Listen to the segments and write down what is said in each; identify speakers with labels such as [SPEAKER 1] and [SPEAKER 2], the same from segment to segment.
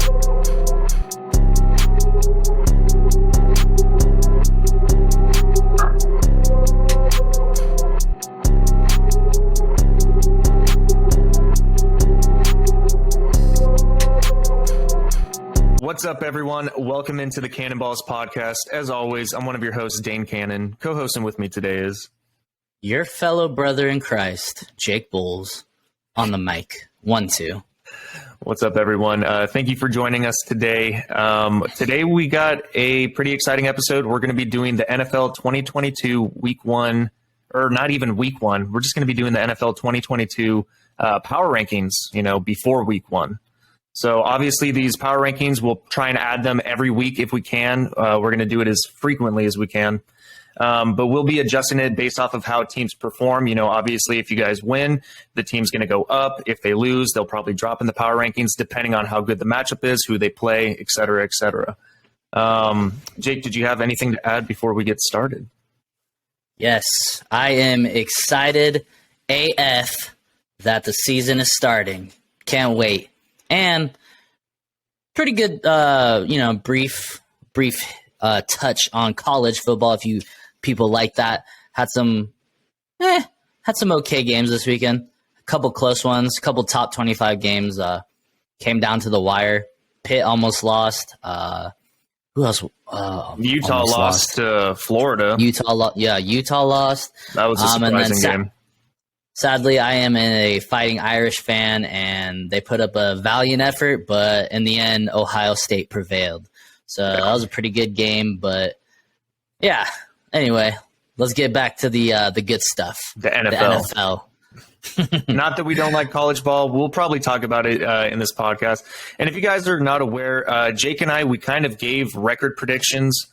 [SPEAKER 1] What's up, everyone? Welcome into the Cannonballs podcast. As always, I'm one of your hosts, Dane Cannon. Co-hosting with me today is
[SPEAKER 2] your fellow brother in Christ, Jake Bowles, on the mic. 1-2.
[SPEAKER 1] What's up, everyone? Thank you for joining us today. Today we got a pretty exciting episode. We're going to be doing the NFL 2022 Week 1, or not even Week 1. We're just going to be doing the NFL 2022 power rankings, before Week 1. So obviously these power rankings, we'll try and add them every week if we can. We're going to do it as frequently as we can. But we'll be adjusting it based off of how teams perform. Obviously if you guys win, the team's going to go up. If they lose, they'll probably drop in the power rankings depending on how good the matchup is, who they play, et cetera, et cetera. Jake, did you have anything to add before we get started?
[SPEAKER 2] Yes, I am excited AF that the season is starting. Can't wait. And pretty good, brief touch on college football. If you people like that, had some okay games this weekend. A couple close ones, a couple top 25 games. Came down to the wire. Pitt almost lost. Who else?
[SPEAKER 1] Utah lost to Florida.
[SPEAKER 2] Utah lost.
[SPEAKER 1] That was a surprising game.
[SPEAKER 2] Sadly, I am a Fighting Irish fan, and they put up a valiant effort, but in the end, Ohio State prevailed. So that was a pretty good game, but yeah. Anyway, let's get back to the good stuff.
[SPEAKER 1] The NFL. Not that we don't like college ball. We'll probably talk about it in this podcast. And if you guys are not aware, Jake and I, we kind of gave record predictions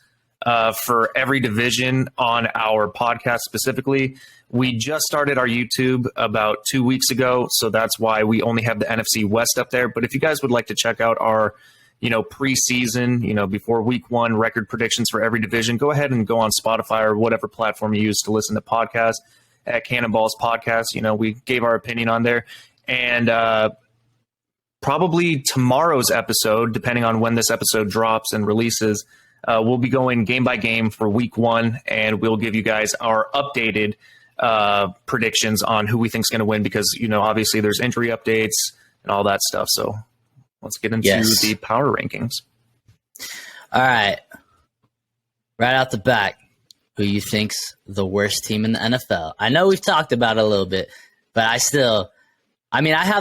[SPEAKER 1] for every division on our podcast specifically. We just started our YouTube about 2 weeks ago, so that's why we only have the NFC West up there. But if you guys would like to check out our, preseason, before Week 1 record predictions for every division, go ahead and go on Spotify or whatever platform you use to listen to podcasts at Cannonballs Podcast. We gave our opinion on there. And probably tomorrow's episode, depending on when this episode drops and releases, we'll be going game by game for Week 1, and we'll give you guys our updated predictions on who we think is going to win because, obviously there's injury updates and all that stuff. So let's get into the power rankings.
[SPEAKER 2] All right. Right out the back, who you think's the worst team in the NFL? I know we've talked about it a little bit, but I have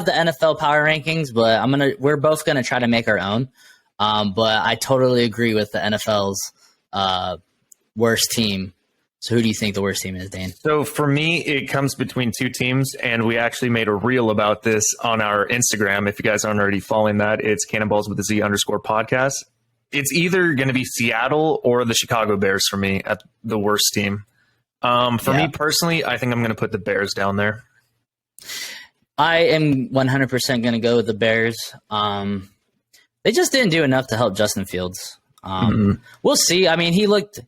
[SPEAKER 2] the NFL power rankings, but we're both going to try to make our own. But I totally agree with the NFL's worst team. So who do you think the worst team is, Dane?
[SPEAKER 1] So for me, it comes between two teams, and we actually made a reel about this on our Instagram. If you guys aren't already following that, it's Cannonballs with the Z _podcast. It's either going to be Seattle or the Chicago Bears for me at the worst team. For me personally, I think I'm going to put the Bears down there.
[SPEAKER 2] I am 100% going to go with the Bears. They just didn't do enough to help Justin Fields. We'll see. He looked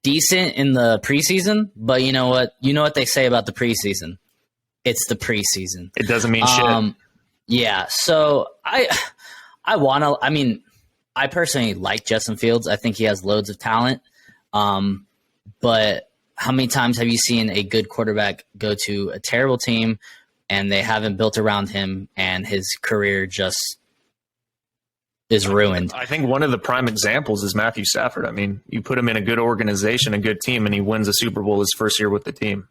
[SPEAKER 2] decent in the preseason, but you know what? You know what they say about the preseason? It's the preseason.
[SPEAKER 1] It doesn't mean shit.
[SPEAKER 2] Yeah. So I personally like Justin Fields. I think he has loads of talent. But how many times have you seen a good quarterback go to a terrible team and they haven't built around him and his career just is ruined?
[SPEAKER 1] I think one of the prime examples is Matthew Stafford. You put him in a good organization, a good team, and he wins a Super Bowl his first year with the team.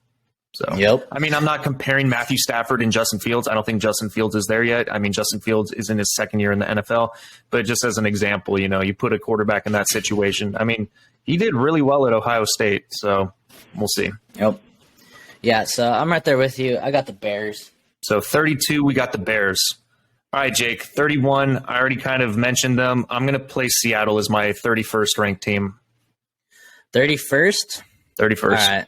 [SPEAKER 1] So,
[SPEAKER 2] yep.
[SPEAKER 1] I'm not comparing Matthew Stafford and Justin Fields. I don't think Justin Fields is there yet. Justin Fields is in his second year in the NFL. But just as an example, you put a quarterback in that situation. He did really well at Ohio State. So we'll see.
[SPEAKER 2] Yep. Yeah, so I'm right there with you. I got the Bears.
[SPEAKER 1] So 32, we got the Bears. All right, Jake, 31. I already kind of mentioned them. I'm going to place Seattle as my 31st ranked team.
[SPEAKER 2] 31st?
[SPEAKER 1] 31st.
[SPEAKER 2] All right.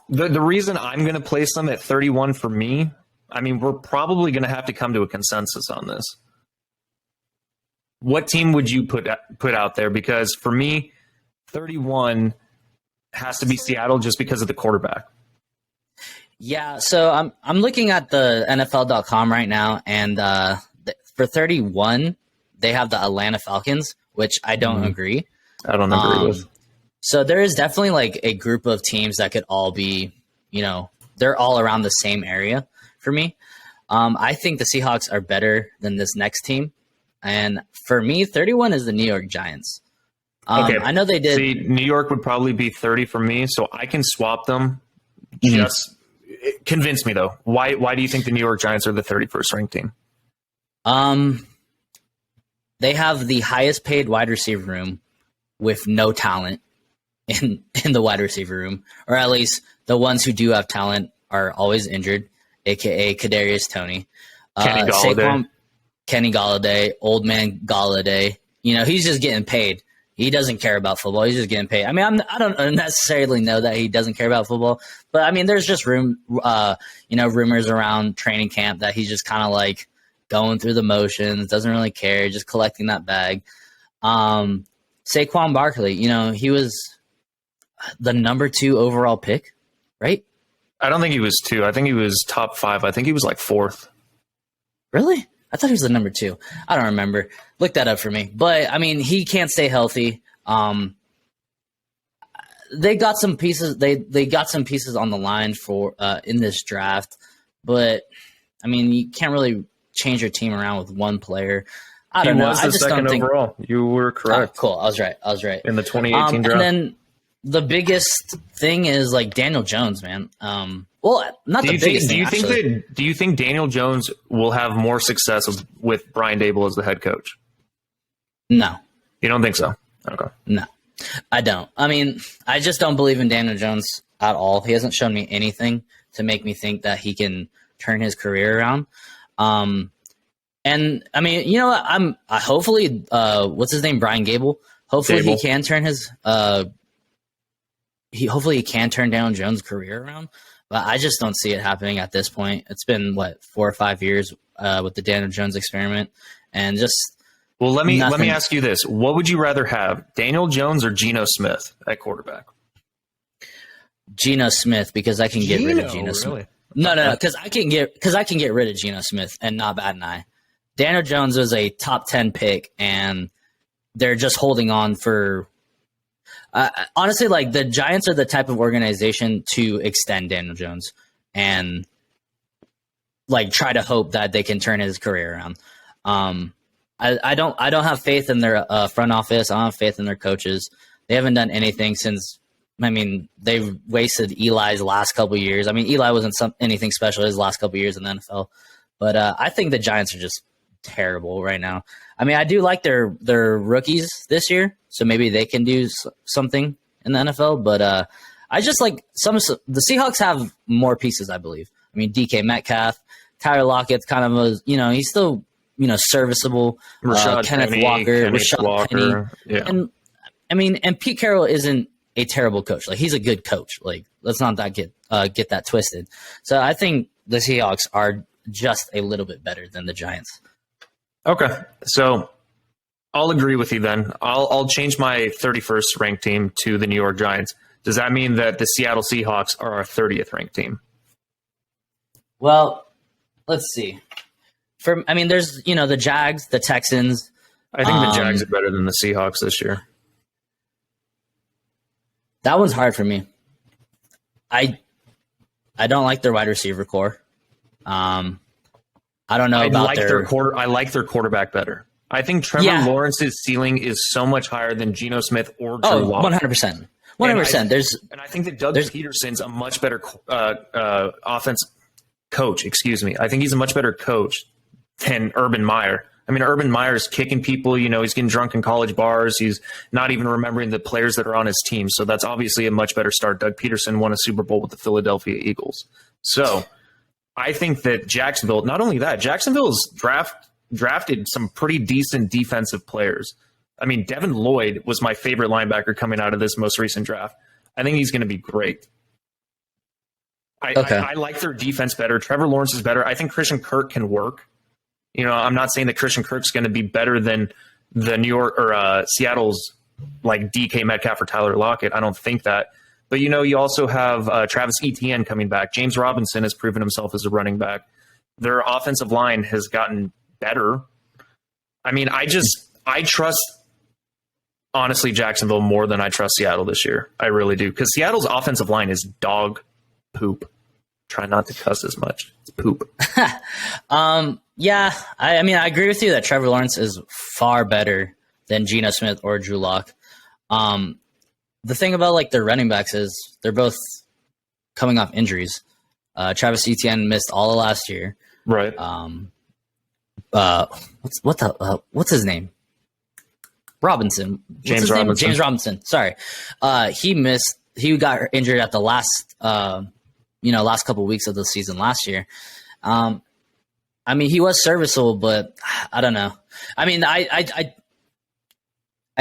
[SPEAKER 1] The reason I'm going to place them at 31 for me, we're probably going to have to come to a consensus on this. What team would you put out there? Because for me, 31 has to be Seattle just because of the quarterback.
[SPEAKER 2] Yeah, so I'm looking at the NFL.com right now, and for 31, they have the Atlanta Falcons, which I don't agree.
[SPEAKER 1] I don't agree with.
[SPEAKER 2] So there is definitely like a group of teams that could all be, they're all around the same area for me. I think the Seahawks are better than this next team. And for me, 31 is the New York Giants.
[SPEAKER 1] Okay.
[SPEAKER 2] I know they did.
[SPEAKER 1] See, New York would probably be 30 for me, so I can swap them. Just convince me, though. Why do you think the New York Giants are the 31st ranked team?
[SPEAKER 2] They have the highest paid wide receiver room with no talent in the wide receiver room, or at least the ones who do have talent are always injured, aka Kadarius Toney, Kenny Galladay, old man Galladay. He's just getting paid. He doesn't care about football. He's just getting paid. I mean, I don't necessarily know that he doesn't care about football, but I mean, there's just rumors around training camp that he's just kind of like going through the motions, doesn't really care, just collecting that bag. Saquon Barkley, he was the number 2 overall pick, right?
[SPEAKER 1] I don't think he was 2. I think he was top 5. I think he was like 4th.
[SPEAKER 2] Really? I thought he was the number 2. I don't remember. Look that up for me. But I mean, he can't stay healthy. They got some pieces. They got some pieces on the line for in this draft, but I mean, you can't really change your team around with one player. I don't know.
[SPEAKER 1] I just don't think overall. You were correct.
[SPEAKER 2] Oh, cool. I was right.
[SPEAKER 1] In the 2018 draft.
[SPEAKER 2] And then the biggest thing is like Daniel Jones, man. Well, not the biggest thing.
[SPEAKER 1] Do you think Daniel Jones will have more success with Brian Daboll as the head coach?
[SPEAKER 2] No.
[SPEAKER 1] You don't think so? Okay.
[SPEAKER 2] No, I don't. I mean, I just don't believe in Daniel Jones at all. He hasn't shown me anything to make me think that he can turn his career around. And I mean, I hopefully, what's his name? Brian Gable. Hopefully he can turn his, hopefully he can turn Daniel Jones' career around. But I just don't see it happening at this point. It's been 4 or 5 years with the Daniel Jones experiment, and just
[SPEAKER 1] let me ask you this: what would you rather have, Daniel Jones or Geno Smith at quarterback?
[SPEAKER 2] Geno Smith, because I can get rid of Geno Smith.
[SPEAKER 1] Really?
[SPEAKER 2] No, because I can get rid of Geno Smith and not bat an eye. Daniel Jones was a top 10 pick, and they're just holding on for. Honestly, like the Giants are the type of organization to extend Daniel Jones and like try to hope that they can turn his career around. I don't have faith in their front office. I don't have faith in their coaches. They haven't done anything since. I mean, they've wasted Eli's last couple of years. I mean, Eli wasn't anything special his last couple of years in the NFL, but I think the Giants are just terrible right now. I mean, I do like their rookies this year, so maybe they can do something in the NFL. But I just like the Seahawks have more pieces, I believe. I mean, DK Metcalf, Tyler Lockett's kind of he's still serviceable. Kenneth Walker, Penny,
[SPEAKER 1] yeah.
[SPEAKER 2] And I mean, and Pete Carroll isn't a terrible coach. Like, he's a good coach. Like, let's not get that twisted. So I think the Seahawks are just a little bit better than the Giants.
[SPEAKER 1] Okay, so I'll agree with you then. I'll change my 31st ranked team to the New York Giants. Does that mean that the Seattle Seahawks are our 30th ranked team?
[SPEAKER 2] Well, let's see. There's the Jags, the Texans.
[SPEAKER 1] I think the Jags are better than the Seahawks this year.
[SPEAKER 2] That one's hard for me. I don't like their wide receiver core. I don't know about
[SPEAKER 1] I like their quarterback better. I think Trevor Lawrence's ceiling is so much higher than Geno Smith or Drew Lock.
[SPEAKER 2] 100%. 100%.
[SPEAKER 1] And I think that Doug Peterson's a much better offense coach. Excuse me. I think he's a much better coach than Urban Meyer. I mean, Urban Meyer's kicking people. He's getting drunk in college bars. He's not even remembering the players that are on his team. So that's obviously a much better start. Doug Peterson won a Super Bowl with the Philadelphia Eagles. So I think that Jacksonville, not only that, Jacksonville's drafted some pretty decent defensive players. I mean, Devin Lloyd was my favorite linebacker coming out of this most recent draft. I think he's going to be great. I like their defense better. Trevor Lawrence is better. I think Christian Kirk can work. I'm not saying that Christian Kirk's going to be better than the New York or Seattle's like DK Metcalf or Tyler Lockett. I don't think that. But, you also have Travis Etienne coming back. James Robinson has proven himself as a running back. Their offensive line has gotten better. I mean, I trust, honestly, Jacksonville more than I trust Seattle this year. I really do. Because Seattle's offensive line is dog poop. Try not to cuss as much. It's poop.
[SPEAKER 2] Yeah, I mean, I agree with you that Trevor Lawrence is far better than Geno Smith or Drew Lock. The thing about like their running backs is they're both coming off injuries. Travis Etienne missed all of last year.
[SPEAKER 1] Right.
[SPEAKER 2] What's his name? Robinson.
[SPEAKER 1] James Robinson.
[SPEAKER 2] James Robinson. Sorry. He got injured at the last couple of weeks of the season last year. I mean, he was serviceable, but I don't know. I mean, I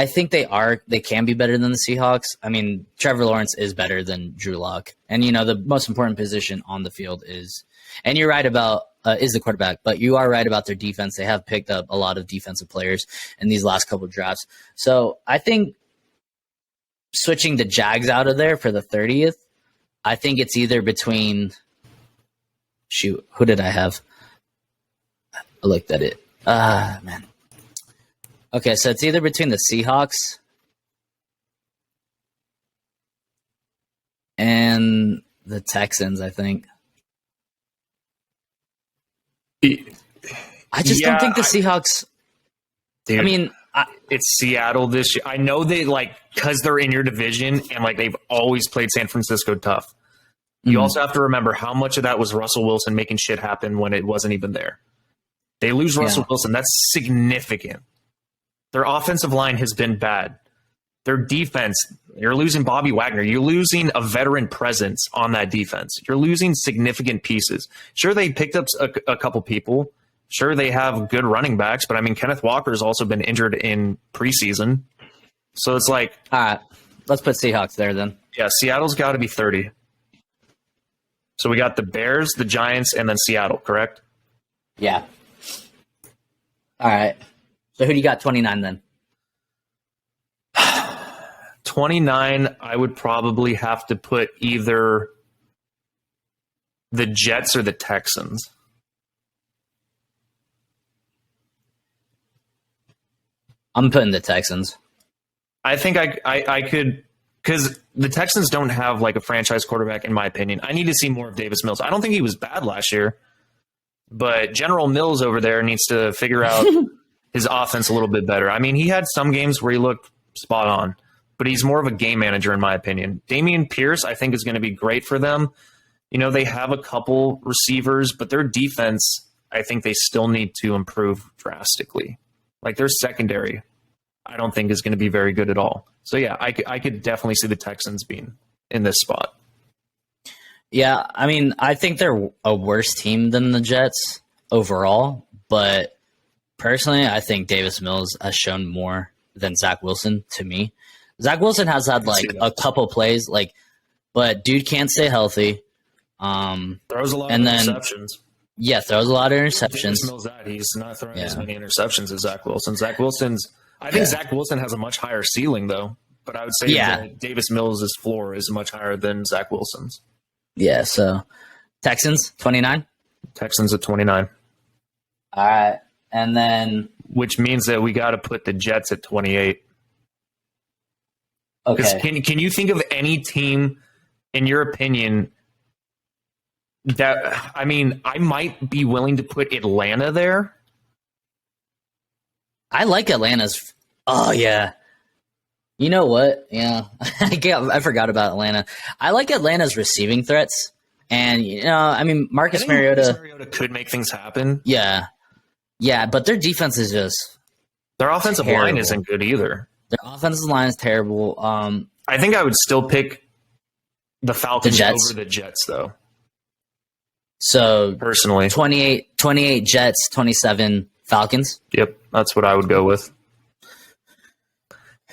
[SPEAKER 2] think they can be better than the Seahawks. I mean, Trevor Lawrence is better than Drew Lock. And, the most important position on the field is the quarterback, but you are right about their defense. They have picked up a lot of defensive players in these last couple of drafts. So I think switching the Jags out of there for the 30th, I think it's either between, who did I have? I looked at it. Man. Okay, so it's either between the Seahawks and the Texans, I think. I just don't think the Seahawks.
[SPEAKER 1] Dude,
[SPEAKER 2] I mean,
[SPEAKER 1] it's Seattle this year. I know they because they're in your division and they've always played San Francisco tough. You also have to remember how much of that was Russell Wilson making shit happen when it wasn't even there. They lose Russell Wilson. That's significant. Their offensive line has been bad. Their defense, you're losing Bobby Wagner. You're losing a veteran presence on that defense. You're losing significant pieces. Sure, they picked up a couple people. Sure, they have good running backs, but I mean, Kenneth Walker has also been injured in preseason. So it's all
[SPEAKER 2] right, let's put Seahawks there then.
[SPEAKER 1] Yeah, Seattle's got to be 30. So we got the Bears, the Giants, and then Seattle, correct?
[SPEAKER 2] Yeah. All right. So who do you got 29 then?
[SPEAKER 1] 29, I would probably have to put either the Jets or the Texans.
[SPEAKER 2] I'm putting the Texans.
[SPEAKER 1] I think I could, because the Texans don't have a franchise quarterback, in my opinion. I need to see more of Davis Mills. I don't think he was bad last year, but General Mills over there needs to figure out his offense a little bit better. I mean, he had some games where he looked spot on, but he's more of a game manager, in my opinion. Dameon Pierce, I think, is going to be great for them. They have a couple receivers, but their defense, I think they still need to improve drastically. Their secondary, I don't think is going to be very good at all. So, yeah, I could definitely see the Texans being in this spot.
[SPEAKER 2] Yeah, I mean, I think they're a worse team than the Jets overall, but personally, I think Davis Mills has shown more than Zach Wilson to me. Zach Wilson has had a couple plays, but dude can't stay healthy.
[SPEAKER 1] Throws a lot of interceptions.
[SPEAKER 2] Yeah, throws a lot of interceptions.
[SPEAKER 1] He's not throwing as many interceptions as Zach Wilson. I think Zach Wilson has a much higher ceiling, though. But I would say that Davis Mills' floor is much higher than Zach Wilson's.
[SPEAKER 2] Yeah, so Texans, 29?
[SPEAKER 1] Texans at 29.
[SPEAKER 2] All right. And then...
[SPEAKER 1] Which means that we got to put the Jets at 28.
[SPEAKER 2] Okay.
[SPEAKER 1] Can you think of any team, in your opinion, that... I mean, I might be willing to put Atlanta there.
[SPEAKER 2] I like Atlanta's... Oh, yeah. You know what? Yeah. I forgot about Atlanta. I like Atlanta's receiving threats. And, I mean, Marcus Mariota
[SPEAKER 1] could make things happen.
[SPEAKER 2] Yeah. Yeah, but their defense is just...
[SPEAKER 1] Their offensive line isn't good either.
[SPEAKER 2] Their offensive line is terrible.
[SPEAKER 1] I think I would still pick the Falcons over the Jets, though.
[SPEAKER 2] So,
[SPEAKER 1] personally,
[SPEAKER 2] 28 Jets, 27 Falcons.
[SPEAKER 1] Yep, that's what I would go with.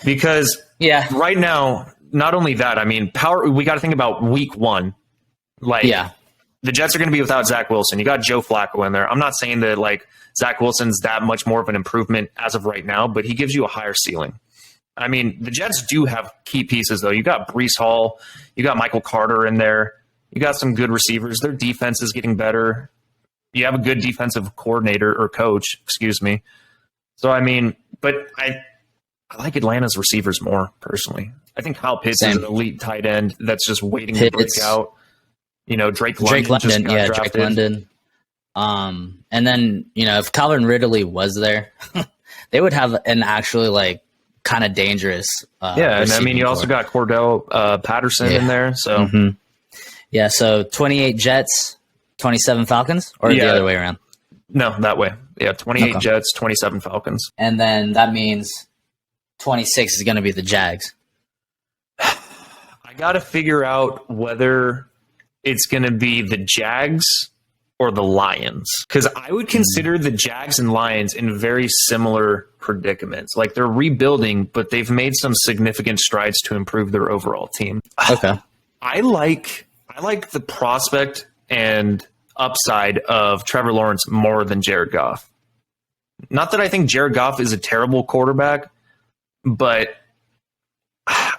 [SPEAKER 1] Because right now, not only that, I mean, we got to think about week one. The Jets are going to be without Zach Wilson. You got Joe Flacco in there. I'm not saying that Zach Wilson's that much more of an improvement as of right now, but he gives you a higher ceiling. I mean, the Jets do have key pieces, though. You got Breece Hall. You got Michael Carter in there. You got some good receivers. Their defense is getting better. You have a good defensive coordinator or coach, excuse me. So I mean, but I like Atlanta's receivers more personally. I think Kyle Pitts is an elite tight end that's just waiting to break out. You know, Drake London just got drafted.
[SPEAKER 2] Drake London. And then, you know, if Calvin Ridley was there, they would have an actually like kind of dangerous.
[SPEAKER 1] And I mean, you also got Cordell Patterson in there. So,
[SPEAKER 2] yeah. So 28 Jets, 27 Falcons, or the other way around?
[SPEAKER 1] No, that way. Yeah, 28 Jets, 27 Falcons.
[SPEAKER 2] And then that means 26 is going to be the Jags.
[SPEAKER 1] I got to figure out whether it's going to be the Jags or the Lions, because I would consider the Jags and Lions in very similar predicaments. Like they're rebuilding, but they've made some significant strides to improve their overall team.
[SPEAKER 2] Okay.
[SPEAKER 1] I like the prospect and upside of Trevor Lawrence more than Jared Goff. Not that I think Jared Goff is a terrible quarterback, but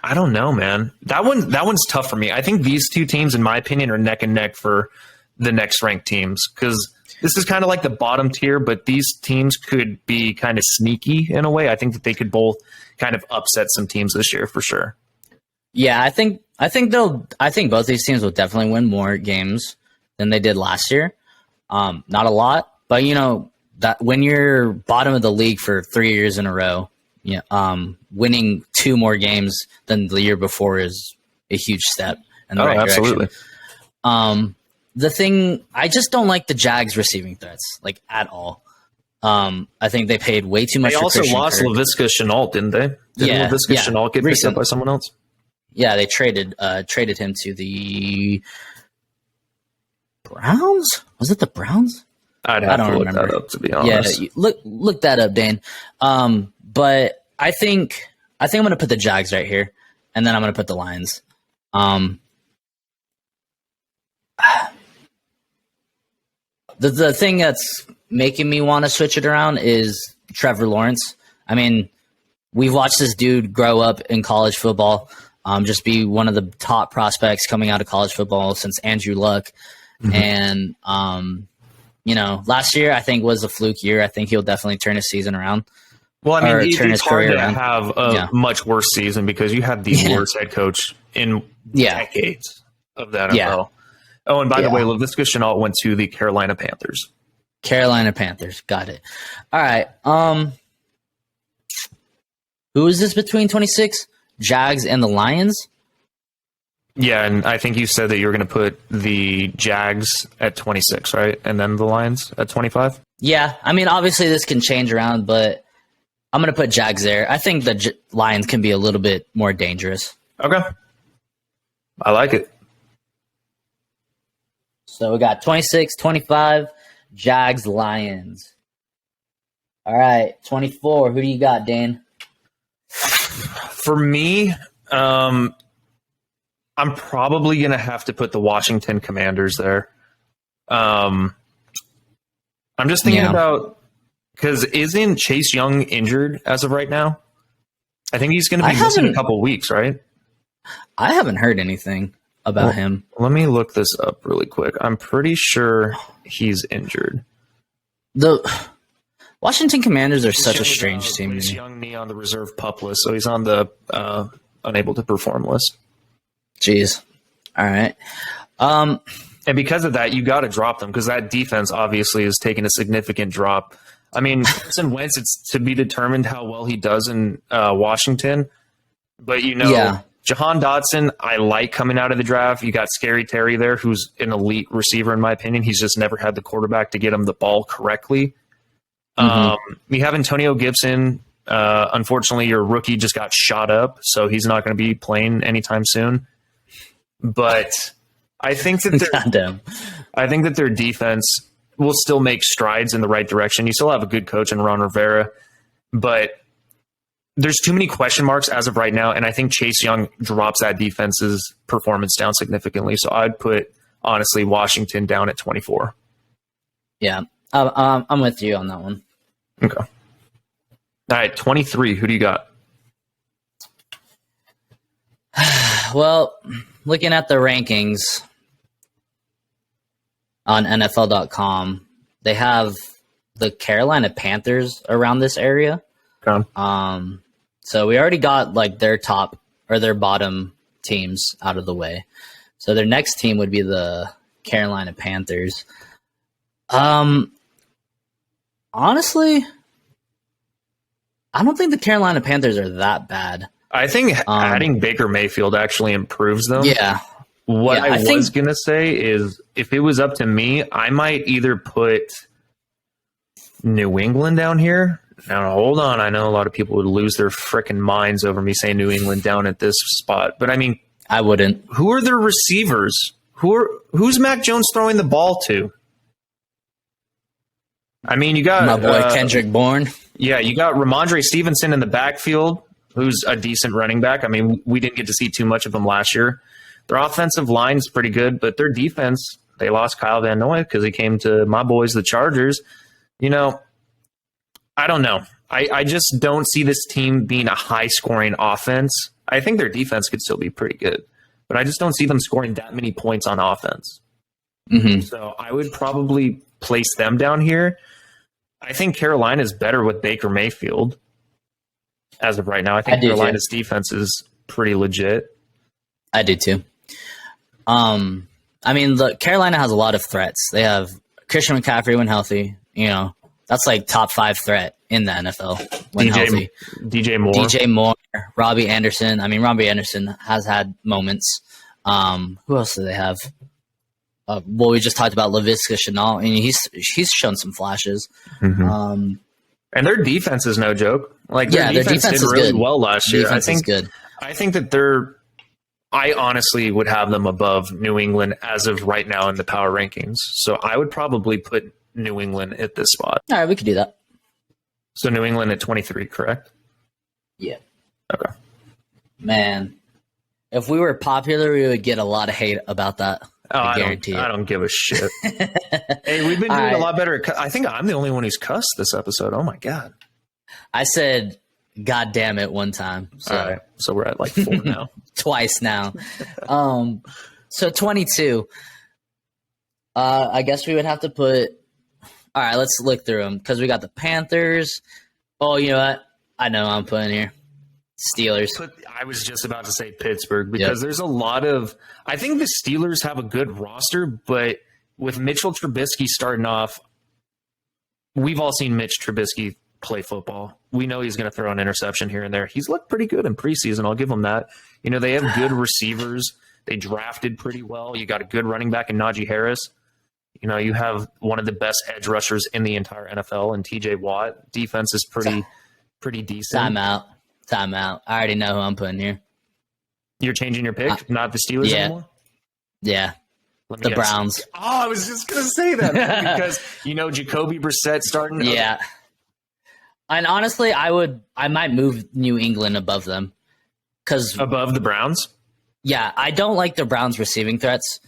[SPEAKER 1] I don't know, man. That one's tough for me. I think these two teams, in my opinion, are neck and neck for the next ranked teams, because this is kind of like the bottom tier, but these teams could be kind of sneaky in a way. I think that they could both kind of upset some teams this year for sure.
[SPEAKER 2] Yeah, I think both these teams will definitely win more games than they did last year. Not a lot, but you know that when you're bottom of the league for 3 years in a row, winning 2 more games than the year before is a huge step in the right
[SPEAKER 1] absolutely.
[SPEAKER 2] direction. The thing, I just don't like the Jags receiving threats, like at all. I think they paid way too much.
[SPEAKER 1] They also lost Laviska Shenault, didn't they? Didn't Laviska Shenault get picked up by someone else?
[SPEAKER 2] Yeah, they traded him to the Browns. Was it the Browns?
[SPEAKER 1] I don't remember that up, to be honest.
[SPEAKER 2] Yeah, look that up, Dane. But I think I'm going to put the Jags right here, and then I'm going to put the Lions. The thing that's making me want to switch it around is Trevor Lawrence. I mean, we've watched this dude grow up in college football, just be one of the top prospects coming out of college football since Andrew Luck. And, you know, last year I think was a fluke year. I think he'll definitely turn his season around.
[SPEAKER 1] Well, I mean, it's hard to have a much worse season because you had the worst head coach in decades of the NFL. Yeah. Oh, and by the way, Laviska Shenault went to the Carolina Panthers.
[SPEAKER 2] Carolina Panthers. Got it. All right. Who is this between 26? Jags and the Lions?
[SPEAKER 1] Yeah, and I think you said that you were going to put the Jags at 26, right? And then the Lions at 25?
[SPEAKER 2] Yeah. I mean, obviously this can change around, but I'm going to put Jags there. I think the Lions can be a little bit more dangerous.
[SPEAKER 1] Okay. I like it.
[SPEAKER 2] So we got 26, 25, Jags, Lions. All right, 24. Who do you got, Dan?
[SPEAKER 1] For me, I'm probably going to have to put the Washington Commanders there. I'm just thinking about, because isn't Chase Young injured as of right now? I think he's going to be missing a couple weeks, right?
[SPEAKER 2] I haven't heard anything about him.
[SPEAKER 1] Let me look this up really quick. I'm pretty sure he's injured.
[SPEAKER 2] The Washington Commanders are such a strange team.
[SPEAKER 1] Chase Young knee on the reserve pup list, so he's on the unable to perform list.
[SPEAKER 2] Jeez. All right.
[SPEAKER 1] And because of that, you got to drop them because that defense obviously is taking a significant drop. I mean, Carson Wentz, it's to be determined how well he does in Washington. But, you know, Jahan Dotson, I like coming out of the draft. You got Scary Terry there, who's an elite receiver, in my opinion. He's just never had the quarterback to get him the ball correctly. You have Antonio Gibson. Unfortunately, your rookie just got shot up, so he's not going to be playing anytime soon. But I think that their defense will still make strides in the right direction. You still have a good coach in Ron Rivera, but there's too many question marks as of right now, and I think Chase Young drops that defense's performance down significantly. So I'd put, honestly, Washington down at 24.
[SPEAKER 2] Yeah, I'm with you on that one.
[SPEAKER 1] Okay. All right, 23. Who do you got?
[SPEAKER 2] Well, looking at the rankings on NFL.com, they have the Carolina Panthers around this area.
[SPEAKER 1] Okay.
[SPEAKER 2] So we already got like their top or their bottom teams out of the way. So their next team would be the Carolina Panthers. Honestly, I don't think the Carolina Panthers are that bad.
[SPEAKER 1] I think adding Baker Mayfield actually improves them.
[SPEAKER 2] Yeah.
[SPEAKER 1] What
[SPEAKER 2] Yeah,
[SPEAKER 1] I
[SPEAKER 2] I think-
[SPEAKER 1] was going to say is if it was up to me, I might either put New England down here. Now, hold on. I know a lot of people would lose their freaking minds over me saying New England down at this spot. But I mean,
[SPEAKER 2] I wouldn't.
[SPEAKER 1] who are their receivers? Who's Mac Jones throwing the ball to? I mean, you got
[SPEAKER 2] My boy Kendrick Bourne.
[SPEAKER 1] Yeah, you got Ramondre Stevenson in the backfield, who's a decent running back. I mean, we didn't get to see too much of them last year. Their offensive line's pretty good, but their defense, they lost Kyle Van Noy because he came to my boys, the Chargers. You know, I don't know. I just don't see this team being a high-scoring offense. I think their defense could still be pretty good, but I just don't see them scoring that many points on offense.
[SPEAKER 2] Mm-hmm.
[SPEAKER 1] So I would probably place them down here. I think Carolina's better with Baker Mayfield as of right now. I think Carolina's defense is pretty legit.
[SPEAKER 2] I do too. I mean, Carolina has a lot of threats. They have Christian McCaffrey when healthy. You know, that's like top 5 threat in the NFL when healthy.
[SPEAKER 1] DJ
[SPEAKER 2] Moore, Robbie Anderson. I mean, Robbie Anderson has had moments. Who else do they have? Well, we just talked about Laviska Shenault, and he's shown some flashes.
[SPEAKER 1] Mm-hmm. And their defense is no joke. Like
[SPEAKER 2] their defense
[SPEAKER 1] did
[SPEAKER 2] is
[SPEAKER 1] really
[SPEAKER 2] good.
[SPEAKER 1] well last year.
[SPEAKER 2] Defense is good.
[SPEAKER 1] I think that I honestly would have them above New England as of right now in the power rankings. So I would probably put New England at this spot.
[SPEAKER 2] All right, we could do that.
[SPEAKER 1] So New England at 23, correct?
[SPEAKER 2] Yeah.
[SPEAKER 1] Okay.
[SPEAKER 2] Man, if we were popular, we would get a lot of hate about that. I guarantee
[SPEAKER 1] I don't give a shit. Hey, we've been doing a lot better. I think I'm the only one who's cussed this episode. Oh my God.
[SPEAKER 2] I said, God damn it, one time. So,
[SPEAKER 1] all right. So we're at like 4 now.
[SPEAKER 2] Twice now. So 22. I guess we would have to put. All right, let's look through them because we got the Panthers. Oh, you know what? I know I'm putting here. Steelers.
[SPEAKER 1] I was just about to say Pittsburgh because there's a lot of. I think the Steelers have a good roster, but with Mitchell Trubisky starting off, we've all seen Mitch Trubisky play football. We know he's going to throw an interception here and there. He's looked pretty good in preseason. I'll give him that. You know, they have good receivers. They drafted pretty well. You got a good running back in Najee Harris. You know, you have one of the best edge rushers in the entire NFL in TJ Watt. Defense is pretty decent.
[SPEAKER 2] Time out. I already know who I'm putting here.
[SPEAKER 1] You're changing your pick? Not the Steelers anymore?
[SPEAKER 2] Yeah. The Browns.
[SPEAKER 1] Oh, I was just going to say that because, you know, Jacoby Brissett starting.
[SPEAKER 2] Yeah. And honestly, I might move New England above them.
[SPEAKER 1] Above the Browns?
[SPEAKER 2] Yeah, I don't like the Browns receiving threats.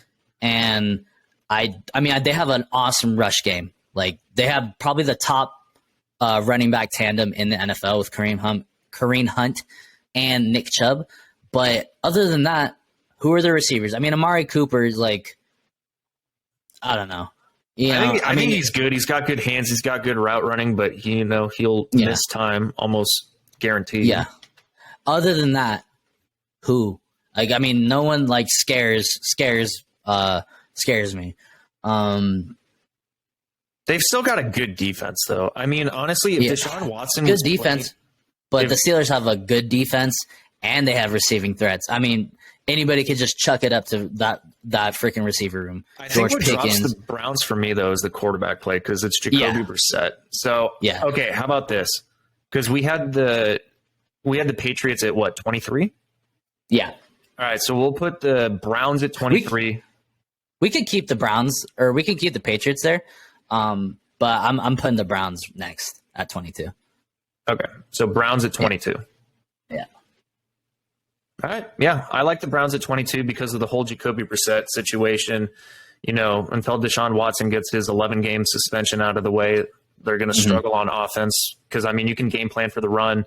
[SPEAKER 2] And I mean, they have an awesome rush game. Like, they have probably the top running back tandem in the NFL with Kareem Hunt and Nick Chubb. But other than that, who are the receivers? I mean, Amari Cooper is like, I don't know.
[SPEAKER 1] I think he's good. He's got good hands. He's got good route running, but he'll miss time almost guaranteed.
[SPEAKER 2] Yeah. Other than that, who? Like, I mean, no one like scares me.
[SPEAKER 1] They've still got a good defense, though. I mean, honestly, if Deshaun Watson
[SPEAKER 2] good defense, but the Steelers have a good defense and they have receiving threats. I mean, anybody could just chuck it up to that freaking receiver room.
[SPEAKER 1] I think what drops the Browns for me, though, is the quarterback play because it's Jacoby Brissett. So, okay, how about this? Because we had the Patriots at what, 23?
[SPEAKER 2] Yeah.
[SPEAKER 1] All right, so we'll put the Browns at 23.
[SPEAKER 2] We could keep the Browns, or we could keep the Patriots there. But I'm putting the Browns next at 22.
[SPEAKER 1] Okay, so Browns at 22.
[SPEAKER 2] Yeah.
[SPEAKER 1] All right. Yeah, I like the Browns at 22 because of the whole Jacoby Brissett situation. You know, until Deshaun Watson gets his 11-game suspension out of the way, they're going to struggle on offense because, I mean, you can game plan for the run.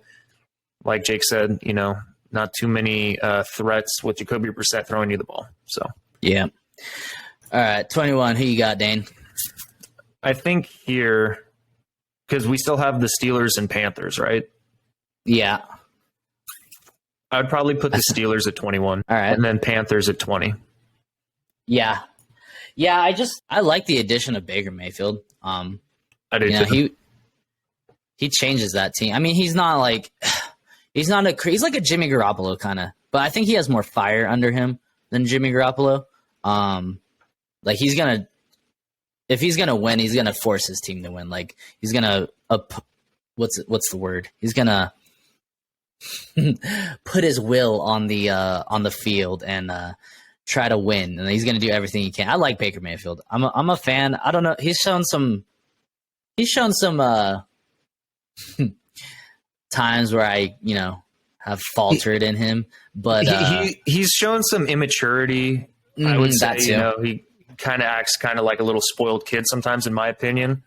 [SPEAKER 1] Like Jake said, you know, not too many threats with Jacoby Brissett throwing you the ball. So,
[SPEAKER 2] yeah. All right, 21. Who you got, Dane?
[SPEAKER 1] I think here because we still have the Steelers and Panthers, right?
[SPEAKER 2] Yeah.
[SPEAKER 1] I would probably put the Steelers at 21.
[SPEAKER 2] All right.
[SPEAKER 1] And then Panthers at 20.
[SPEAKER 2] Yeah. Yeah, I like the addition of Baker Mayfield.
[SPEAKER 1] I do
[SPEAKER 2] You know,
[SPEAKER 1] too.
[SPEAKER 2] he changes that team. I mean, he's like a Jimmy Garoppolo kind of, but I think he has more fire under him than Jimmy Garoppolo. Like if he's gonna win, he's gonna force his team to win. Like he's gonna what's the word? He's gonna put his will on the field and try to win, and he's gonna do everything he can. I like Baker Mayfield. I'm a fan. I don't know. He's shown some times where I have faltered in him, but
[SPEAKER 1] he's shown some immaturity. I would say
[SPEAKER 2] that too.
[SPEAKER 1] He kind of acts kind of like a little spoiled kid sometimes, in my opinion.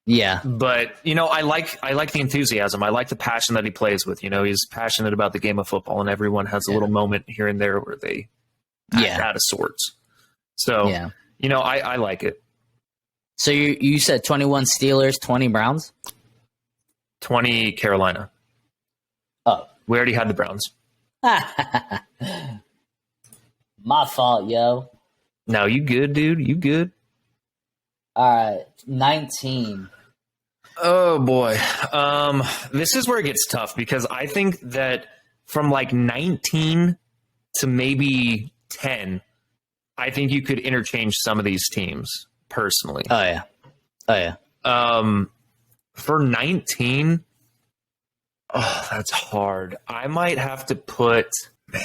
[SPEAKER 2] Yeah,
[SPEAKER 1] But I like the enthusiasm. I like the passion that he plays with. He's passionate about the game of football, and everyone has a little moment here and there where they act out of sorts. So I like it.
[SPEAKER 2] So you said 21 Steelers, 20 Browns?
[SPEAKER 1] 20 Carolina.
[SPEAKER 2] Oh.
[SPEAKER 1] We already had the Browns.
[SPEAKER 2] My fault, yo.
[SPEAKER 1] No, you good, dude. You good.
[SPEAKER 2] All right, 19.
[SPEAKER 1] Oh, boy. This is where it gets tough because I think that from like 19 to maybe 10, I think you could interchange some of these teams personally.
[SPEAKER 2] Oh, yeah.
[SPEAKER 1] For 19, that's hard. I might have to put the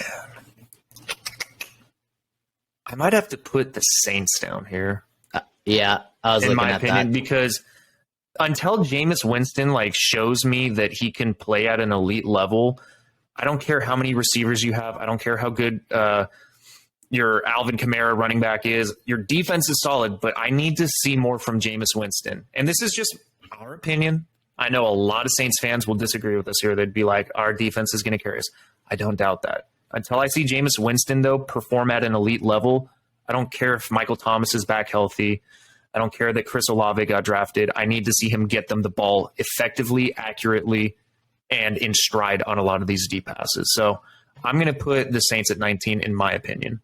[SPEAKER 1] Saints down here.
[SPEAKER 2] Yeah, I was
[SPEAKER 1] in
[SPEAKER 2] looking
[SPEAKER 1] my
[SPEAKER 2] at
[SPEAKER 1] opinion,
[SPEAKER 2] that.
[SPEAKER 1] because until Jameis Winston shows me that he can play at an elite level, I don't care how many receivers you have. I don't care how good your Alvin Kamara running back is. Your defense is solid, but I need to see more from Jameis Winston. And this is just our opinion. I know a lot of Saints fans will disagree with us here. They'd be like, our defense is going to carry us. I don't doubt that. Until I see Jameis Winston, though, perform at an elite level, I don't care if Michael Thomas is back healthy. I don't care that Chris Olave got drafted. I need to see him get them the ball effectively, accurately, and in stride on a lot of these deep passes. So I'm going to put the Saints at 19, in my opinion.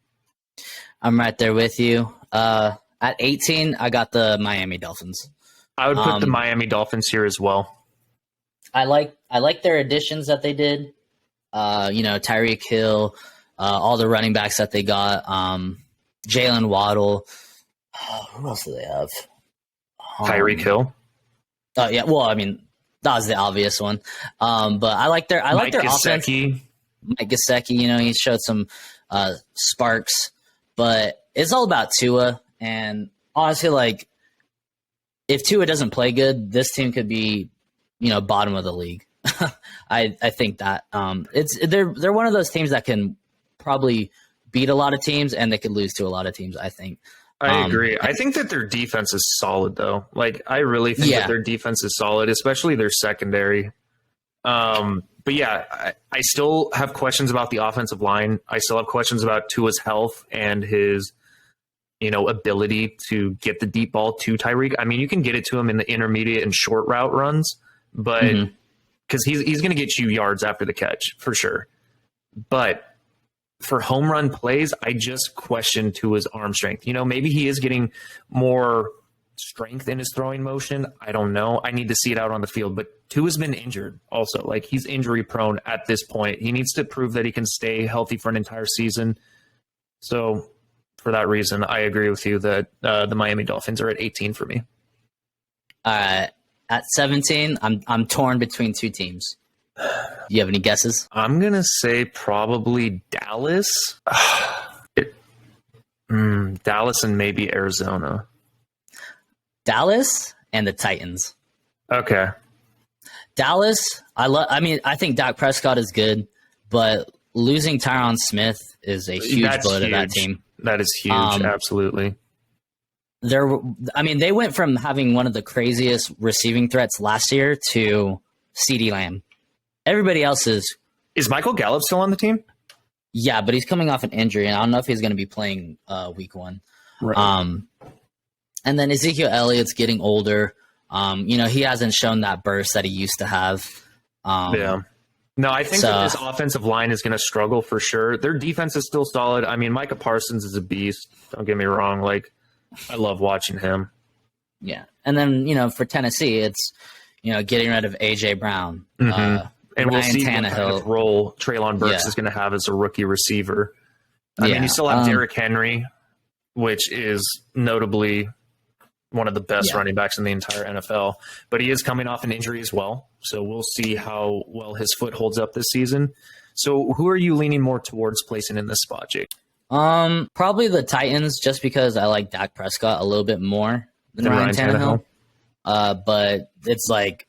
[SPEAKER 2] I'm right there with you. At 18, I got the Miami Dolphins.
[SPEAKER 1] I would put the Miami Dolphins here as well.
[SPEAKER 2] I like their additions that they did. Tyreek Hill, all the running backs that they got. Jalen Waddle. Who else do they have?
[SPEAKER 1] Tyreek Hill.
[SPEAKER 2] Oh yeah, well, I mean that was the obvious one. But I like their offense. Mike Gesicki, he showed some sparks, but it's all about Tua. And honestly, if Tua doesn't play good, this team could be, bottom of the league. I think that they're one of those teams that can probably beat a lot of teams, and they could lose to a lot of teams, I think.
[SPEAKER 1] I agree. I think that their defense is solid, though. I really think that their defense is solid, especially their secondary. But yeah, I still have questions about the offensive line. I still have questions about Tua's health and his, ability to get the deep ball to Tyreek. I mean, you can get it to him in the intermediate and short route runs, but because he's going to get you yards after the catch for sure. But for home run plays, I just question Tua's arm strength. Maybe he is getting more strength in his throwing motion. I don't know. I need to see it out on the field. But Tua's been injured also. He's injury prone at this point. He needs to prove that he can stay healthy for an entire season. So for that reason, I agree with you that the Miami Dolphins are at 18 for me.
[SPEAKER 2] At 17, I'm torn between two teams. Do you have any guesses?
[SPEAKER 1] I'm going to say probably Dallas. Dallas and maybe Arizona.
[SPEAKER 2] Dallas and the Titans.
[SPEAKER 1] Okay.
[SPEAKER 2] Dallas, I think Dak Prescott is good, but losing Tyron Smith is a huge blow to that team.
[SPEAKER 1] That is huge, absolutely.
[SPEAKER 2] They went from having one of the craziest receiving threats last year to CeeDee Lamb. Everybody else is
[SPEAKER 1] Michael Gallup still on the team?
[SPEAKER 2] Yeah, but he's coming off an injury, and I don't know if he's going to be playing week one.
[SPEAKER 1] Right.
[SPEAKER 2] And then Ezekiel Elliott's getting older. He hasn't shown that burst that he used to have.
[SPEAKER 1] Yeah. No, I think that this offensive line is going to struggle for sure. Their defense is still solid. I mean, Micah Parsons is a beast. Don't get me wrong. Like, I love watching him.
[SPEAKER 2] Yeah. And then, for Tennessee, it's, getting rid of A.J. Brown.
[SPEAKER 1] And we'll
[SPEAKER 2] Ryan
[SPEAKER 1] see
[SPEAKER 2] Tannehill.
[SPEAKER 1] what kind of role Treylon Burks is going to have as a rookie receiver. I mean, you still have Derrick Henry, which is notably one of the best running backs in the entire NFL. But he is coming off an injury as well. So we'll see how well his foot holds up this season. So who are you leaning more towards placing in this spot, Jake?
[SPEAKER 2] Probably the Titans, just because I like Dak Prescott a little bit more than Ryan Tannehill. But it's like,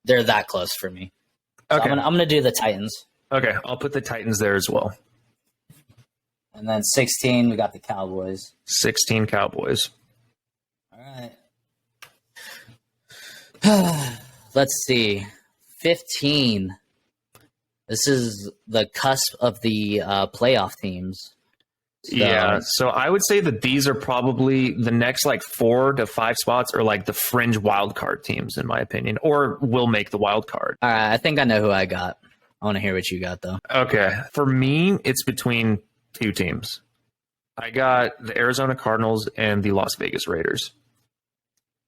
[SPEAKER 2] they're that close for me. So
[SPEAKER 1] Okay.
[SPEAKER 2] I'm gonna do the Titans.
[SPEAKER 1] Okay, I'll put the Titans there as well.
[SPEAKER 2] And then 16, we got the Cowboys.
[SPEAKER 1] 16 Cowboys.
[SPEAKER 2] All right. Let's see. 15. This is the cusp of the playoff teams.
[SPEAKER 1] So I would say that these are probably the next 4 to 5 spots are the fringe wild card teams, in my opinion, or will make the wild card.
[SPEAKER 2] All right, I think I know who I got. I want to hear what you got, though.
[SPEAKER 1] Okay. For me, it's between 2 teams. I got the Arizona Cardinals and the Las Vegas Raiders.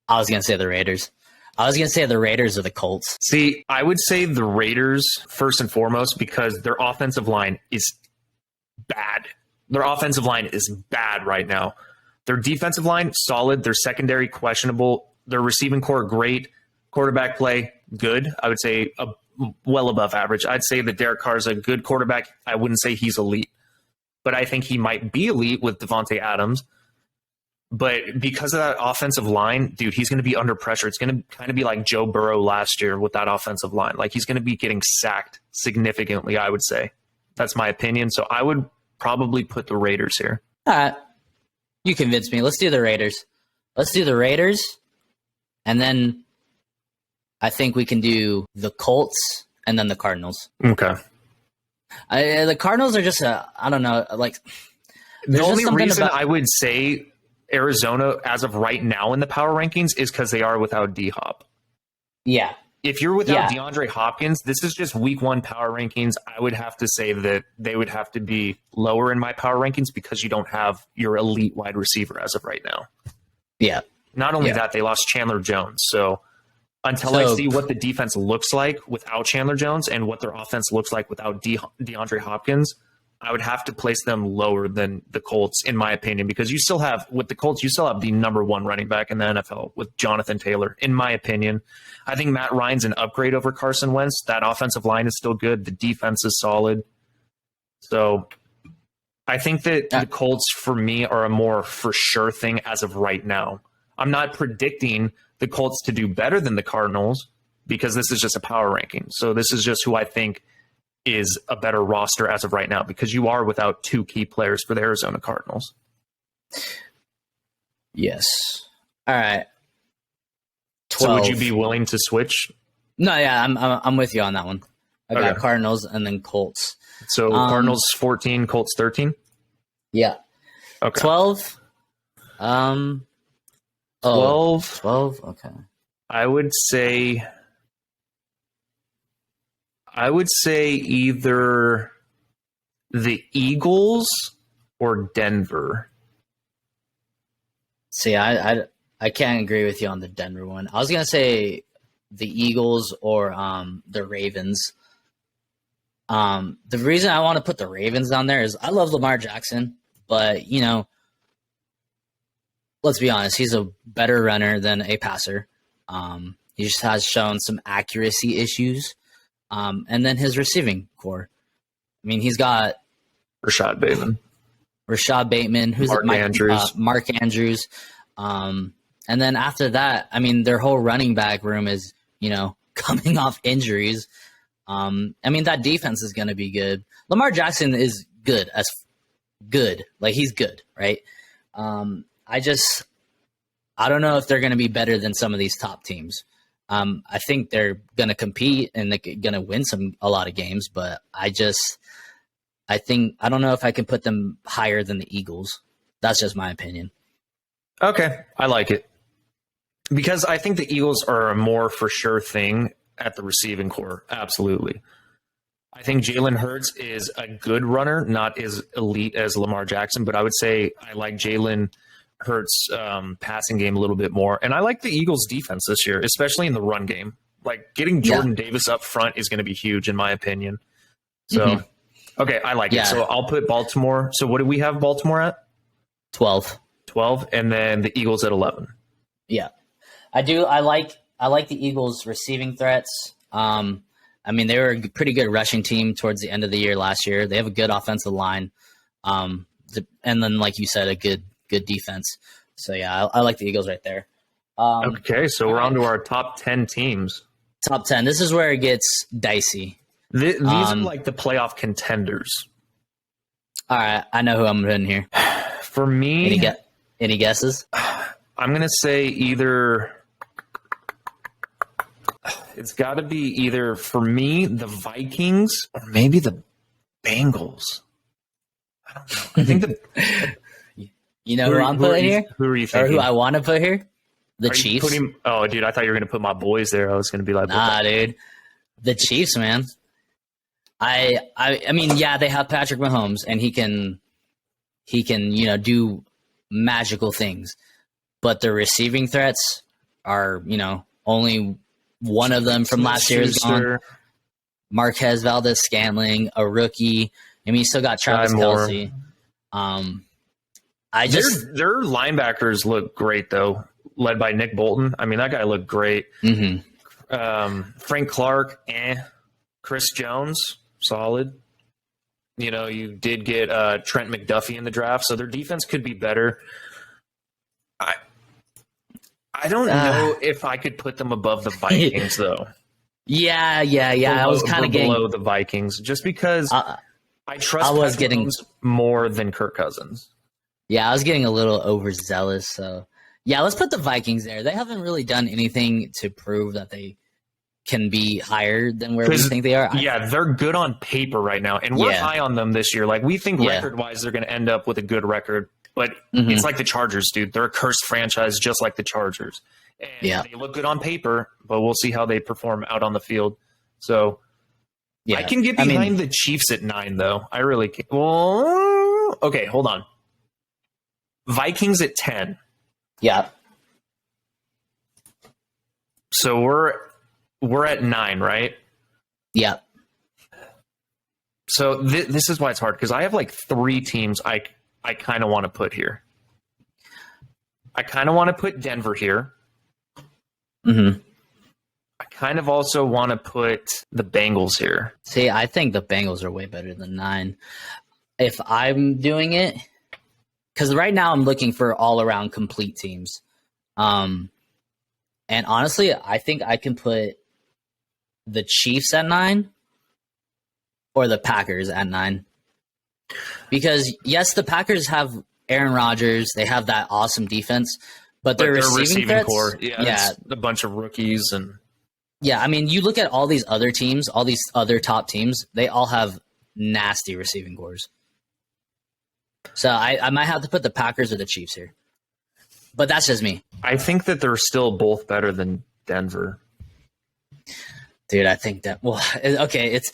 [SPEAKER 2] I was going to say the Raiders. I was going to say the Raiders or the Colts.
[SPEAKER 1] See, I would say the Raiders first and foremost because their offensive line is bad. Their offensive line is bad right now. Their defensive line, solid. Their secondary, questionable. Their receiving core, great. Quarterback play, good. I would say well above average. I'd say that Derek Carr is a good quarterback. I wouldn't say he's elite, but I think he might be elite with Devontae Adams. But because of that offensive line, dude, he's going to be under pressure. It's going to kind of be like Joe Burrow last year with that offensive line. He's going to be getting sacked significantly, I would say. That's my opinion. So I would probably put the Raiders here.
[SPEAKER 2] All right. You convinced me. Let's do the Raiders. And then I think we can do the Colts and then the Cardinals.
[SPEAKER 1] Okay.
[SPEAKER 2] The Cardinals are just I don't know,
[SPEAKER 1] the only reason I would say Arizona as of right now in the power rankings is because they are without D-Hop.
[SPEAKER 2] Yeah.
[SPEAKER 1] If you're without DeAndre Hopkins, this is just week 1 power rankings. I would have to say that they would have to be lower in my power rankings because you don't have your elite wide receiver as of right now.
[SPEAKER 2] Yeah.
[SPEAKER 1] Not only that, they lost Chandler Jones. So until I see what the defense looks like without Chandler Jones and what their offense looks like without DeAndre Hopkins, I would have to place them lower than the Colts, in my opinion, because you still have, with the Colts, you still have the number 1 running back in the NFL with Jonathan Taylor, in my opinion. I think Matt Ryan's an upgrade over Carson Wentz. That offensive line is still good. The defense is solid. So I think that the Colts, for me, are a more for sure thing as of right now. I'm not predicting the Colts to do better than the Cardinals because this is just a power ranking. So this is just who I think is a better roster as of right now because you are without 2 key players for the Arizona Cardinals.
[SPEAKER 2] Yes. All right. 12.
[SPEAKER 1] So would you be willing to switch?
[SPEAKER 2] No, yeah, I'm with you on that one. I got Cardinals and then Colts.
[SPEAKER 1] So Cardinals 14, Colts 13?
[SPEAKER 2] Yeah.
[SPEAKER 1] Okay.
[SPEAKER 2] 12.
[SPEAKER 1] 12.
[SPEAKER 2] 12. Okay.
[SPEAKER 1] I would say either the Eagles or Denver.
[SPEAKER 2] See, I can't agree with you on the Denver one. I was gonna say the Eagles or the Ravens. The reason I want to put the Ravens down there is I love Lamar Jackson, but let's be honest, he's a better runner than a passer. He just has shown some accuracy issues. And then his receiving core. I mean, he's got
[SPEAKER 1] Rashad Bateman,
[SPEAKER 2] who's Mark Andrews. And then after that, I mean, their whole running back room is, coming off injuries. I mean, that defense is going to be good. Lamar Jackson is good. He's good, right? I don't know if they're going to be better than some of these top teams. I think they're going to compete and they're going to win a lot of games, but I don't know if I can put them higher than the Eagles. That's just my opinion.
[SPEAKER 1] Okay, I like it. Because I think the Eagles are a more for sure thing at the receiving core. Absolutely. I think Jalen Hurts is a good runner, not as elite as Lamar Jackson, but I would say I like Jalen Hurts' passing game a little bit more. And I like the Eagles' defense this year, especially in the run game. Like getting Jordan Davis up front is going to be huge, in my opinion. So, okay, I like it. So I'll put Baltimore. So what do we have Baltimore at?
[SPEAKER 2] 12.
[SPEAKER 1] 12, and then the Eagles at 11.
[SPEAKER 2] Yeah. I like the Eagles' receiving threats. I mean, they were a pretty good rushing team towards the end of the year last year. They have a good offensive line, and then, like you said, a good defense. So yeah, I like the Eagles right there.
[SPEAKER 1] Okay, so we're on to our top 10 teams.
[SPEAKER 2] Top 10. This is where it gets dicey.
[SPEAKER 1] These are like the playoff contenders.
[SPEAKER 2] All right, I know who I'm putting here.
[SPEAKER 1] For me,
[SPEAKER 2] any guesses?
[SPEAKER 1] I'm gonna say either. It's got to be either, for me, the Vikings or maybe the Bengals. I don't know. I think
[SPEAKER 2] you know who I'm putting here?
[SPEAKER 1] Who are you thinking?
[SPEAKER 2] Or who I want to put here? The Chiefs.
[SPEAKER 1] Oh, dude, I thought you were going to put my boys there. I was going to be like,
[SPEAKER 2] nah, dude. The Chiefs, man. I mean, yeah, they have Patrick Mahomes, and he can, do magical things. But the receiving threats are, only one of them from last year is gone. Marquez Valdez-Scantling, a rookie. I mean, you still got Travis Kelce.
[SPEAKER 1] Their linebackers look great, though, led by Nick Bolton. I mean, that guy looked great. Frank Clark, Chris Jones, solid. You did get Trent McDuffie in the draft, so their defense could be better. I don't know if I could put them above the Vikings, though.
[SPEAKER 2] Yeah. I was kind of
[SPEAKER 1] below the Vikings, just because I trust Patrick Mahomes more than Kirk Cousins.
[SPEAKER 2] Yeah, I was getting a little overzealous. So, yeah, let's put the Vikings there. They haven't really done anything to prove that they can be higher than where we think they are.
[SPEAKER 1] Yeah, they're good on paper right now, and we're high on them this year. Like, we think record-wise they're going to end up with a good record. But it's like the Chargers, dude. They're a cursed franchise just like the Chargers. And they look good on paper, but we'll see how they perform out on the field. So I can get behind the Chiefs at 9, though. I really can. Well, okay, hold on. Vikings at 10.
[SPEAKER 2] Yeah.
[SPEAKER 1] So we're at 9, right?
[SPEAKER 2] Yeah.
[SPEAKER 1] So this is why it's hard, because I have like 3 teams I kind of want to put here. I kind of want to put Denver here. I kind of also want to put the Bengals here.
[SPEAKER 2] See, I think the Bengals are way better than 9. If I'm doing it, because right now I'm looking for all-around complete teams. And honestly, I think I can put the Chiefs at 9 or the Packers at 9. Because, yes, the Packers have Aaron Rodgers. They have that awesome defense. But their receiving threats,
[SPEAKER 1] core, it's a bunch of rookies.
[SPEAKER 2] I mean, you look at all these other teams, all these other top teams, they all have nasty receiving cores. So I might have to put the Packers or the Chiefs here. But that's just me.
[SPEAKER 1] I think that they're still both better than Denver.
[SPEAKER 2] Dude, I think that, okay, it's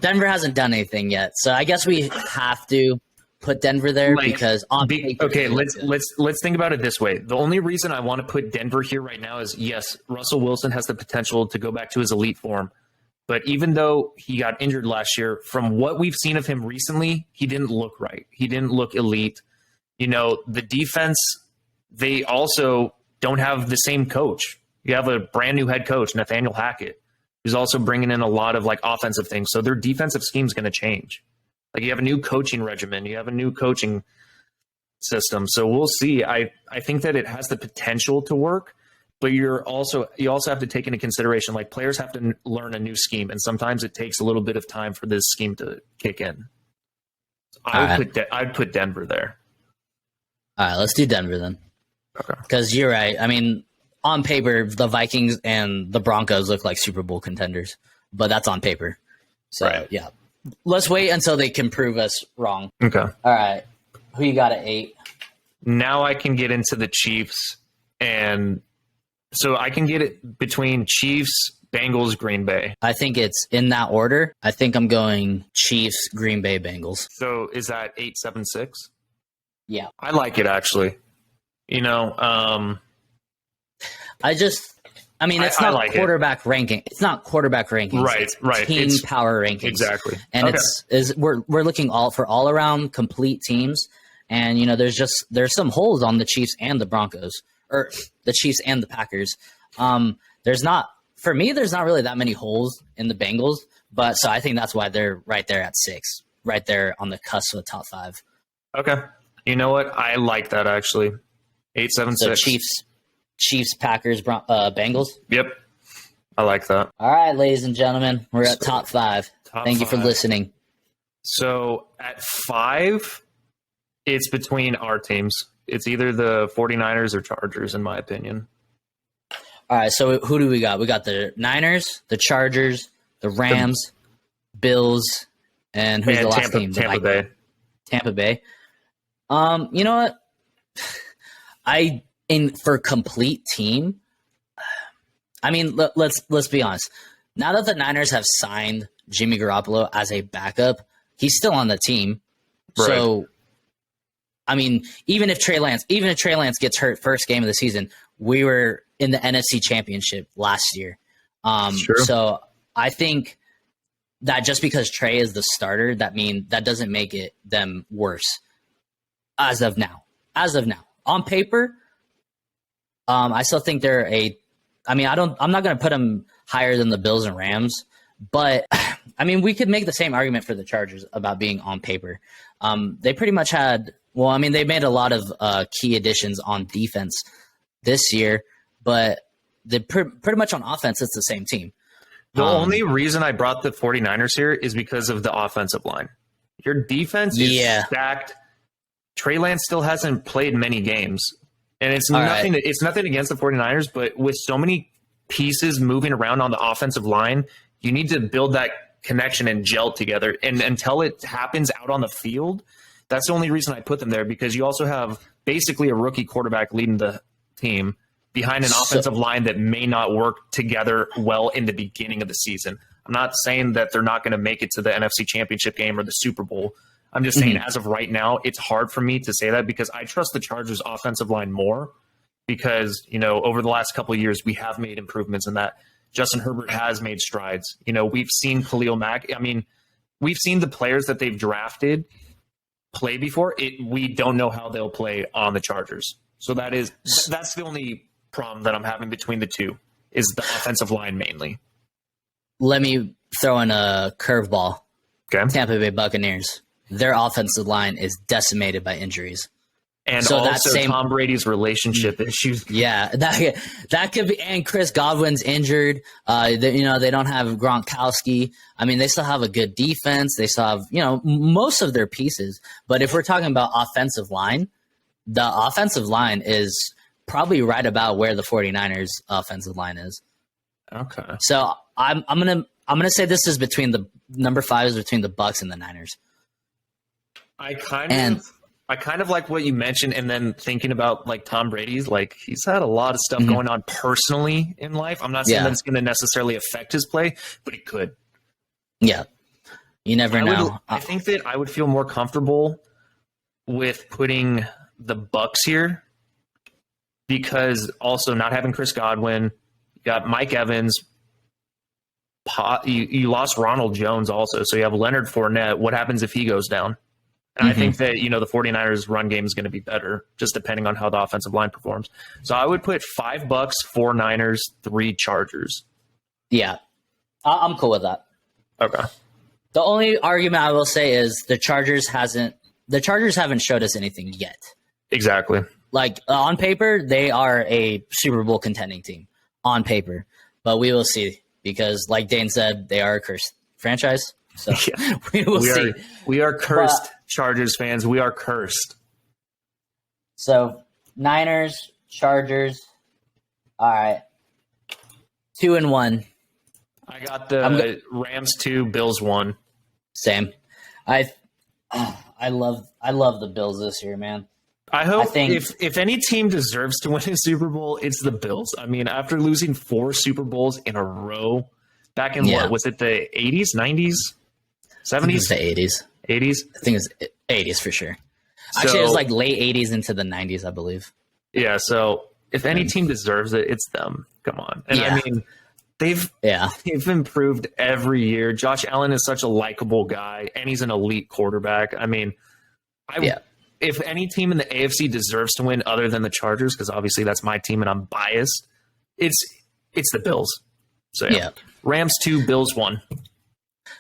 [SPEAKER 2] Denver hasn't done anything yet. So I guess we have to put Denver there because on paper,
[SPEAKER 1] okay, let's think about it this way. The only reason I want to put Denver here right now is, yes, Russell Wilson has the potential to go back to his elite form. But even though he got injured last year, from what we've seen of him recently, he didn't look right. He didn't look elite. The defense, they also don't have the same coach. You have a brand new head coach, Nathaniel Hackett, who's also bringing in a lot of offensive things. So their defensive scheme is going to change. You have a new coaching regimen. You have a new coaching system. So we'll see. I think that it has the potential to work, but you also have to take into consideration, players have to learn a new scheme. And sometimes it takes a little bit of time for this scheme to kick in. So I'd put Denver there.
[SPEAKER 2] All right, let's do Denver then.
[SPEAKER 1] Okay.
[SPEAKER 2] Because you're right. I mean, on paper, the Vikings and the Broncos look like Super Bowl contenders, but that's on paper. So, yeah. Let's wait until they can prove us wrong.
[SPEAKER 1] Okay.
[SPEAKER 2] All right. Who you got at 8?
[SPEAKER 1] Now I can get into the Chiefs. And so I can get it between Chiefs, Bengals, Green Bay.
[SPEAKER 2] I think it's in that order. I think I'm going Chiefs, Green Bay, Bengals.
[SPEAKER 1] So is that 8-7-6?
[SPEAKER 2] Yeah.
[SPEAKER 1] I like it actually. You know,
[SPEAKER 2] I mean, it's
[SPEAKER 1] I
[SPEAKER 2] not
[SPEAKER 1] like
[SPEAKER 2] quarterback ranking. It's not quarterback rankings.
[SPEAKER 1] Right,
[SPEAKER 2] It's
[SPEAKER 1] right.
[SPEAKER 2] Team
[SPEAKER 1] It's-
[SPEAKER 2] power rankings.
[SPEAKER 1] exactly.
[SPEAKER 2] And
[SPEAKER 1] Okay.
[SPEAKER 2] we're looking for all around complete teams. And there's some holes on the Chiefs and the Broncos, or the Chiefs and the Packers. There's not really that many holes in the Bengals, but so I think that's why they're right there at 6, right there on the cusp of the top 5.
[SPEAKER 1] Okay. You know what? I like that actually. 8-7-6.
[SPEAKER 2] So Chiefs, Packers, Bengals.
[SPEAKER 1] Yep. I like that.
[SPEAKER 2] All right, ladies and gentlemen, we're at top 5.
[SPEAKER 1] Top
[SPEAKER 2] Thank you for
[SPEAKER 1] 5.
[SPEAKER 2] listening.
[SPEAKER 1] So at 5, it's between our teams. It's either the 49ers or Chargers, in my opinion.
[SPEAKER 2] All right, so who do we got? We got the Niners, the Chargers, the Rams, Bills, and who's the last team?
[SPEAKER 1] Tampa Bay.
[SPEAKER 2] Tampa Bay. You know what? For complete team, I mean, let's be honest. Now that the Niners have signed Jimmy Garoppolo as a backup, he's still on the team.
[SPEAKER 1] Right.
[SPEAKER 2] So, I mean, even if Trey Lance gets hurt first game of the season, we were in the NFC Championship last year.
[SPEAKER 1] Sure.
[SPEAKER 2] So I think that just because Trey is the starter, that doesn't make it them worse. As of now, on paper, I still think they're I'm not going to put them higher than the Bills and Rams, but I mean, we could make the same argument for the Chargers about being on paper. They pretty much they made a lot of key additions on defense this year, but they pretty much on offense, it's the same team.
[SPEAKER 1] The only reason I brought the 49ers here is because of the offensive line. Your defense is stacked. Trey Lance still hasn't played many games. And it's nothing. Right. It's nothing against the 49ers, but with so many pieces moving around on the offensive line, you need to build that connection and gel together. And until it happens out on the field, that's the only reason I put them there, because you also have basically a rookie quarterback leading the team behind an offensive line that may not work together well in the beginning of the season. I'm not saying that they're not going to make it to the NFC Championship game or the Super Bowl. I'm just saying, as of right now, it's hard for me to say that because I trust the Chargers offensive line more because, over the last couple of years, we have made improvements in that. Justin Herbert has made strides. We've seen Khalil Mack. I mean, we've seen the players that they've drafted play before. We don't know how they'll play on the Chargers. So that's the only problem that I'm having between the two is the offensive line mainly.
[SPEAKER 2] Let me throw in a curveball.
[SPEAKER 1] Okay.
[SPEAKER 2] Tampa Bay Buccaneers. Their offensive line is decimated by injuries.
[SPEAKER 1] And so also Tom Brady's relationship issues.
[SPEAKER 2] Yeah, that could be. And Chris Godwin's injured. They don't have Gronkowski. I mean, they still have a good defense. They still have, most of their pieces. But if we're talking about offensive line, the offensive line is probably right about where the 49ers offensive line is.
[SPEAKER 1] Okay.
[SPEAKER 2] So I'm gonna say this is between the number 5 is between the Bucs and the Niners.
[SPEAKER 1] I kind of like what you mentioned, and then thinking about like Tom Brady's, like he's had a lot of stuff going on personally in life. I'm not saying that it's going to necessarily affect his play, but it could.
[SPEAKER 2] Yeah, you never know.
[SPEAKER 1] I think that I would feel more comfortable with putting the Bucs here because also not having Chris Godwin, you got Mike Evans. You lost Ronald Jones also, so you have Leonard Fournette. What happens if he goes down? And I think that, the 49ers run game is going to be better, just depending on how the offensive line performs. So I would put $5, 4 Niners, 3 Chargers.
[SPEAKER 2] Yeah, I'm cool with that.
[SPEAKER 1] Okay.
[SPEAKER 2] The only argument I will say is the Chargers haven't showed us anything yet.
[SPEAKER 1] Exactly.
[SPEAKER 2] Like on paper, they are a Super Bowl contending team on paper, but we will see because, like Dane said, they are a cursed franchise. So we will see.
[SPEAKER 1] We are cursed, Chargers fans. We are cursed.
[SPEAKER 2] So Niners, Chargers. All right, 2-1.
[SPEAKER 1] I got the Rams 2, Bills 1.
[SPEAKER 2] Same. I love the Bills this year, man.
[SPEAKER 1] I hope
[SPEAKER 2] I think-
[SPEAKER 1] if any team deserves to win a Super Bowl, it's the Bills. I mean, after losing 4 Super Bowls in a row back in what was it, the 80s, 90s,
[SPEAKER 2] I think it
[SPEAKER 1] 70s,
[SPEAKER 2] was the 80s.
[SPEAKER 1] 80s?
[SPEAKER 2] I think it was 80s for sure. Actually, it was like late 80s into the 90s, I believe.
[SPEAKER 1] Yeah, so if any team deserves it, it's them. Come on. And I mean, they've improved every year. Josh Allen is such a likable guy, and he's an elite quarterback. I mean, if any team in the AFC deserves to win other than the Chargers, because obviously that's my team and I'm biased, it's the Bills. So Rams 2, Bills 1.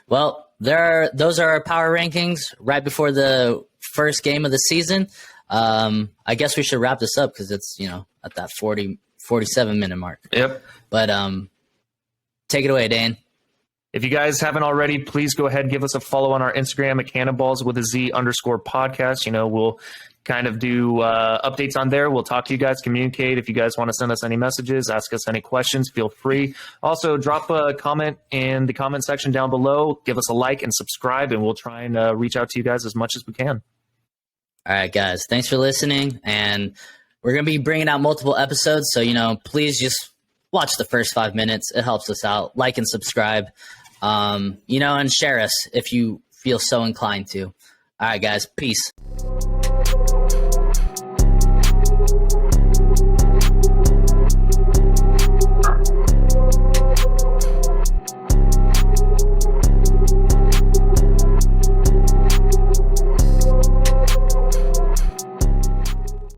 [SPEAKER 2] Well, those are our power rankings right before the first game of the season. I guess we should wrap this up because it's, at that 47-minute mark.
[SPEAKER 1] Yep.
[SPEAKER 2] But take it away, Dane.
[SPEAKER 1] If you guys haven't already, please go ahead and give us a follow on our Instagram at cannonballs_podcast. We'll kind of do updates on there. We'll talk to you guys, communicate. If you guys want to send us any messages, ask us any questions, feel free. Also, drop a comment in the comment section down below. Give us a like and subscribe, and we'll try and reach out to you guys as much as we can.
[SPEAKER 2] All right, guys. Thanks for listening. And we're going to be bringing out multiple episodes. So, please just watch the first 5 minutes. It helps us out. Like and subscribe, and share us if you feel so inclined to. All right, guys. Peace.